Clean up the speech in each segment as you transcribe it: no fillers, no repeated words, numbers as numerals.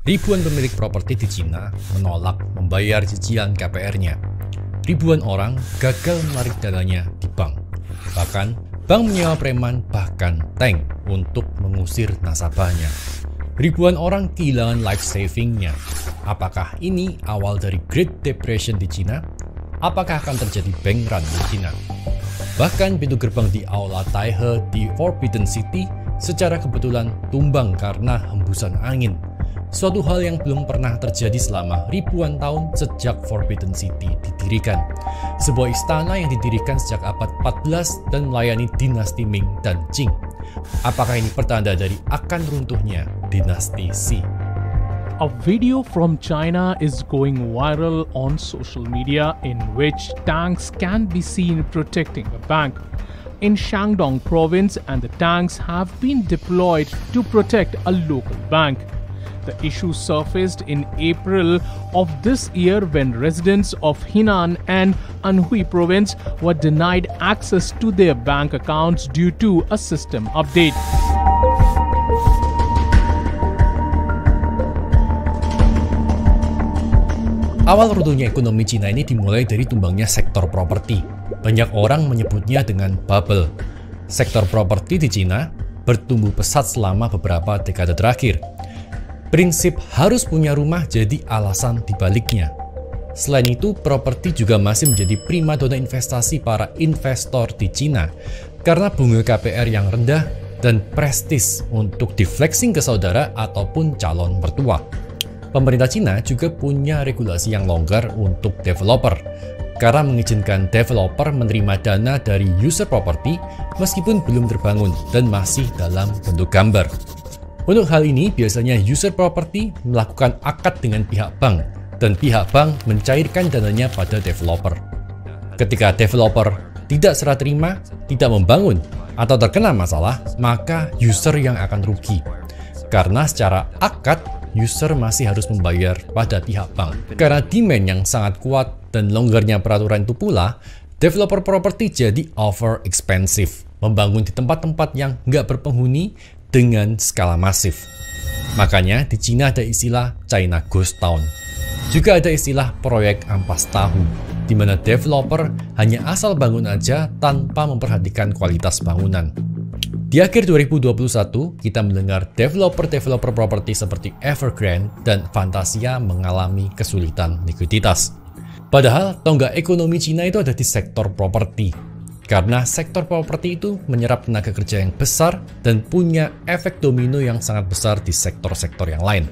Ribuan pemilik properti di Cina menolak membayar cicilan KPR-nya. Ribuan orang gagal menarik dananya di bank. Bahkan, bank menyewa preman bahkan tank untuk mengusir nasabahnya. Ribuan orang kehilangan life saving-nya. Apakah ini awal dari Great Depression di Cina? Apakah akan terjadi bank run di Cina? Bahkan pintu gerbang di Aula Taihe di Forbidden City secara kebetulan tumbang karena hembusan angin. Suatu hal yang belum pernah terjadi selama ribuan tahun sejak Forbidden City didirikan. Sebuah istana yang didirikan sejak abad 14 dan melayani dinasti Ming dan Qing. Apakah ini pertanda dari akan runtuhnya dinasti Xi? A video from China is going viral on social media in which tanks can be seen protecting a bank in Shandong province, and the tanks have been deployed to protect a local bank. The issue surfaced in April of this year when residents of Henan and Anhui province were denied access to their bank accounts due to a system update. Awal runtuhnya ekonomi Cina ini dimulai dari tumbangnya sektor properti. Banyak orang menyebutnya dengan bubble. Sektor properti di Cina bertumbuh pesat selama beberapa dekade terakhir. Prinsip harus punya rumah jadi alasan dibaliknya. Selain itu, properti juga masih menjadi primadona investasi para investor di Cina karena bunga KPR yang rendah dan prestis untuk di-flexing ke saudara ataupun calon mertua. Pemerintah Cina juga punya regulasi yang longgar untuk developer karena mengizinkan developer menerima dana dari user property meskipun belum terbangun dan masih dalam bentuk gambar. Untuk hal ini, biasanya user property melakukan akad dengan pihak bank, dan pihak bank mencairkan dananya pada developer. Ketika developer tidak serah terima, tidak membangun, atau terkena masalah, maka user yang akan rugi. Karena secara akad, user masih harus membayar pada pihak bank. Karena demand yang sangat kuat dan longgarnya peraturan itu pula, developer property jadi over expensive. Membangun di tempat-tempat yang nggak berpenghuni dengan skala masif. Makanya di Cina ada istilah China Ghost Town. Juga ada istilah proyek ampas tahu, di mana developer hanya asal bangun aja tanpa memperhatikan kualitas bangunan. Di akhir 2021, kita mendengar developer-developer properti seperti Evergrande dan Fantasia mengalami kesulitan likuiditas. Padahal tonggak ekonomi Cina itu ada di sektor properti. Karena sektor properti itu menyerap tenaga kerja yang besar dan punya efek domino yang sangat besar di sektor-sektor yang lain.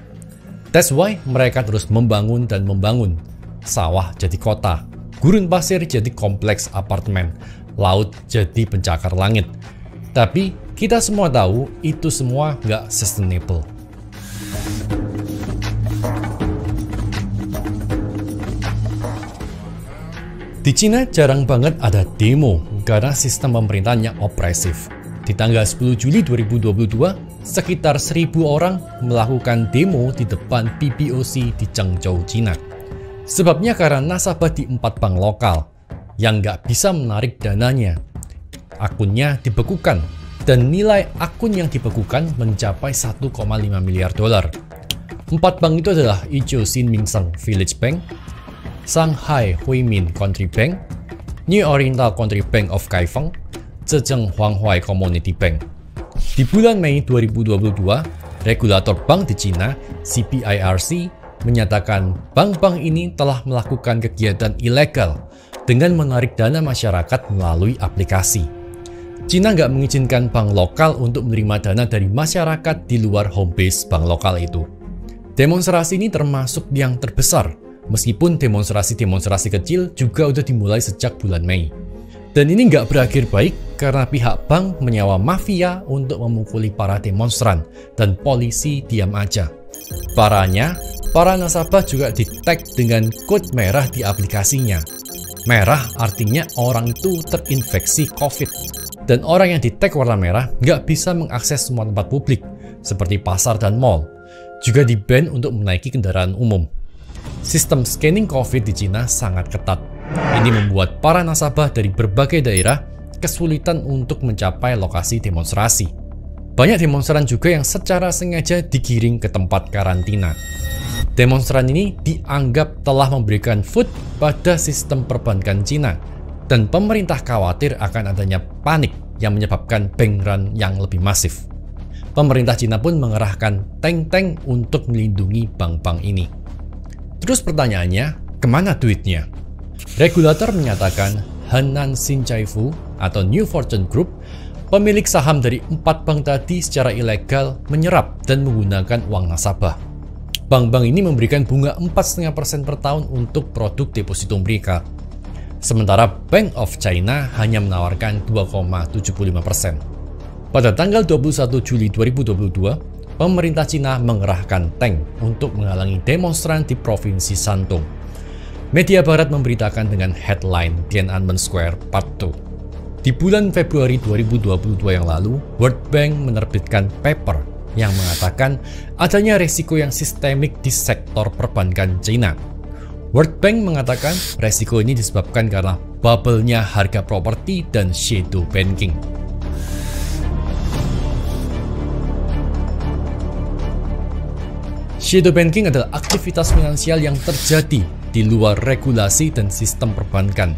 That's why mereka terus membangun dan membangun. Sawah jadi kota, gurun pasir jadi kompleks apartemen, laut jadi pencakar langit. Tapi kita semua tahu itu semua nggak sustainable. Di Cina jarang banget ada demo karena sistem pemerintahannya opresif. Di tanggal 10 Juli 2022, sekitar 1.000 orang melakukan demo di depan PBOC di Zhengzhou, Cina. Sebabnya karena nasabah di 4 bank lokal yang nggak bisa menarik dananya. Akunnya dibekukan dan nilai akun yang dibekukan mencapai 1,5 miliar dolar. 4 bank itu adalah Yiqiu Xinminsheng Village Bank, Shanghai Huimin Country Bank, New Oriental Country Bank of Kaifeng, Zhejiang Huanghai Community Bank. Di bulan Mei 2022, regulator bank di Cina, CBIRC, menyatakan bank-bank ini telah melakukan kegiatan ilegal dengan menarik dana masyarakat melalui aplikasi. Cina nggak mengizinkan bank lokal untuk menerima dana dari masyarakat di luar home base bank lokal itu. Demonstrasi ini termasuk yang terbesar, meskipun demonstrasi-demonstrasi kecil juga udah dimulai sejak bulan Mei. Dan ini nggak berakhir baik karena pihak bank menyewa mafia untuk memukuli para demonstran dan polisi diam aja. Parahnya, para nasabah juga di-tag dengan kode merah di aplikasinya. Merah artinya orang itu terinfeksi COVID. Dan orang yang di-tag warna merah nggak bisa mengakses semua tempat publik, seperti pasar dan mall. Juga di-ban untuk menaiki kendaraan umum. Sistem scanning COVID di Cina sangat ketat. Ini membuat para nasabah dari berbagai daerah kesulitan untuk mencapai lokasi demonstrasi. Banyak demonstran juga yang secara sengaja digiring ke tempat karantina. Demonstran ini dianggap telah memberikan food pada sistem perbankan Cina, dan pemerintah khawatir akan adanya panik yang menyebabkan bank run yang lebih masif. Pemerintah Cina pun mengerahkan tank-tank untuk melindungi bank-bank ini. Terus pertanyaannya, kemana duitnya? Regulator menyatakan Henan Xinchaifu atau New Fortune Group, pemilik saham dari 4 bank tadi secara ilegal menyerap dan menggunakan uang nasabah. Bank-bank ini memberikan bunga 4,5% per tahun untuk produk deposito mereka. Sementara Bank of China hanya menawarkan 2,75%. Pada tanggal 21 Juli 2022, pemerintah Cina mengerahkan tank untuk menghalangi demonstran di Provinsi Shandong. Media barat memberitakan dengan headline Tiananmen Square Part 2. Di bulan Februari 2022 yang lalu, World Bank menerbitkan paper yang mengatakan adanya resiko yang sistemik di sektor perbankan China. World Bank mengatakan resiko ini disebabkan karena bubble-nya harga properti dan shadow banking. Shadow banking adalah aktivitas finansial yang terjadi di luar regulasi dan sistem perbankan.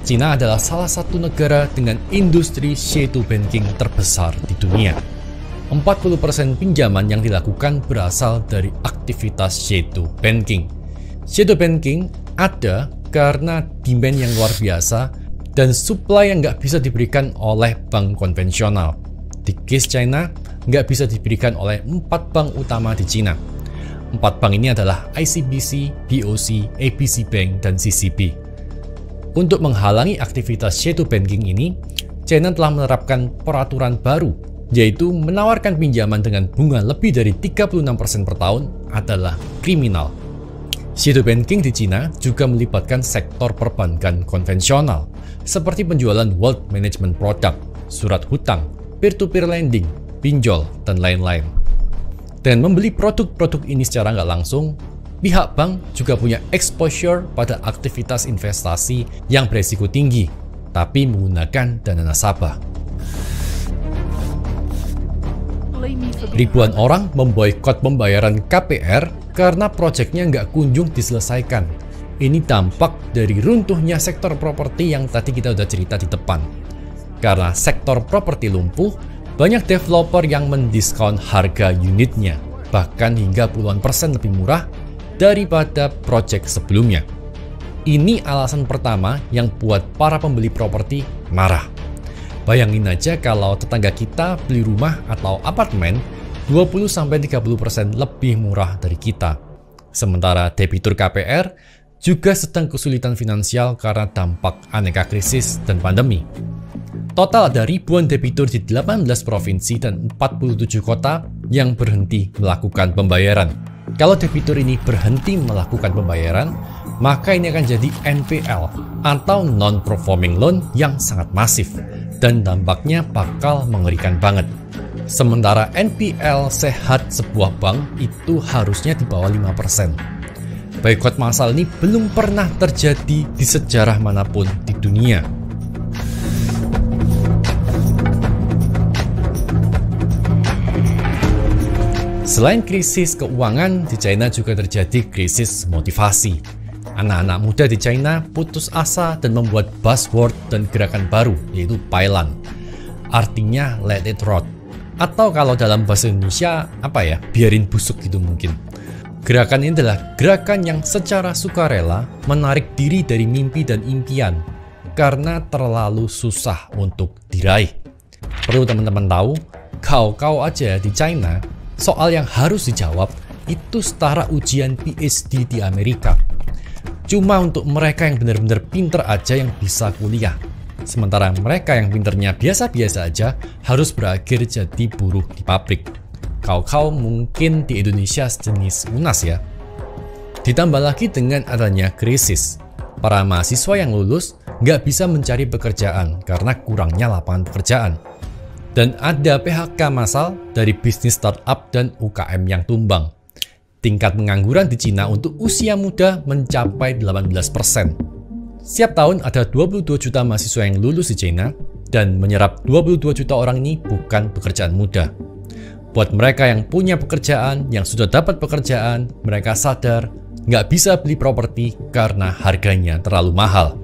China adalah salah satu negara dengan industri shadow banking terbesar di dunia. 40% pinjaman yang dilakukan berasal dari aktivitas shadow banking. Shadow banking ada karena demand yang luar biasa dan supply yang nggak bisa diberikan oleh bank konvensional. Di case China, nggak bisa diberikan oleh 4 bank utama di China. 4 bank ini adalah ICBC, BOC, ABC Bank, dan CCB. Untuk menghalangi aktivitas shadow banking ini, China telah menerapkan peraturan baru, yaitu menawarkan pinjaman dengan bunga lebih dari 36% per tahun adalah kriminal. Shadow banking di China juga melibatkan sektor perbankan konvensional, seperti penjualan wealth management product, surat hutang, peer-to-peer lending, pinjol, dan lain-lain. Dan membeli produk-produk ini secara nggak langsung, pihak bank juga punya exposure pada aktivitas investasi yang beresiko tinggi, tapi menggunakan dana nasabah. Ribuan orang memboikot pembayaran KPR karena proyeknya nggak kunjung diselesaikan. Ini dampak dari runtuhnya sektor properti yang tadi kita udah cerita di depan. Karena sektor properti lumpuh, banyak developer yang mendiskon harga unitnya, bahkan hingga puluhan persen lebih murah daripada proyek sebelumnya. Ini alasan pertama yang buat para pembeli properti marah. Bayangin aja kalau tetangga kita beli rumah atau apartemen 20-30% lebih murah dari kita. Sementara debitur KPR juga sedang kesulitan finansial karena dampak aneka krisis dan pandemi. Total ada ribuan debitur di 18 provinsi dan 47 kota yang berhenti melakukan pembayaran. Kalau debitur ini berhenti melakukan pembayaran, maka ini akan jadi NPL atau non-performing loan yang sangat masif dan dampaknya bakal mengerikan banget. Sementara NPL sehat sebuah bank itu harusnya di bawah 5%. Boikot massal ini belum pernah terjadi di sejarah manapun di dunia. Selain krisis keuangan, di China juga terjadi krisis motivasi. Anak-anak muda di China putus asa dan membuat buzzword dan gerakan baru, yaitu Pailan. Artinya let it rot. Atau kalau dalam bahasa Indonesia, biarin busuk gitu mungkin. Gerakan ini adalah gerakan yang secara sukarela menarik diri dari mimpi dan impian karena terlalu susah untuk diraih. Perlu teman-teman tahu, kau aja di China, soal yang harus dijawab itu setara ujian PhD di Amerika. Cuma untuk mereka yang benar-benar pinter aja yang bisa kuliah. Sementara mereka yang pinternya biasa-biasa aja harus berakhir jadi buruh di pabrik. Kau mungkin di Indonesia sejenis UNAS ya. Ditambah lagi dengan adanya krisis, para mahasiswa yang lulus nggak bisa mencari pekerjaan karena kurangnya lapangan pekerjaan. Dan ada PHK massal dari bisnis startup dan UKM yang tumbang. Tingkat pengangguran di Cina untuk usia muda mencapai 18%. Setiap tahun ada 22 juta mahasiswa yang lulus di China, Dan menyerap 22 juta orang ini bukan pekerjaan mudah. Buat mereka yang punya pekerjaan, yang sudah dapat pekerjaan, mereka sadar nggak bisa beli properti karena harganya terlalu mahal.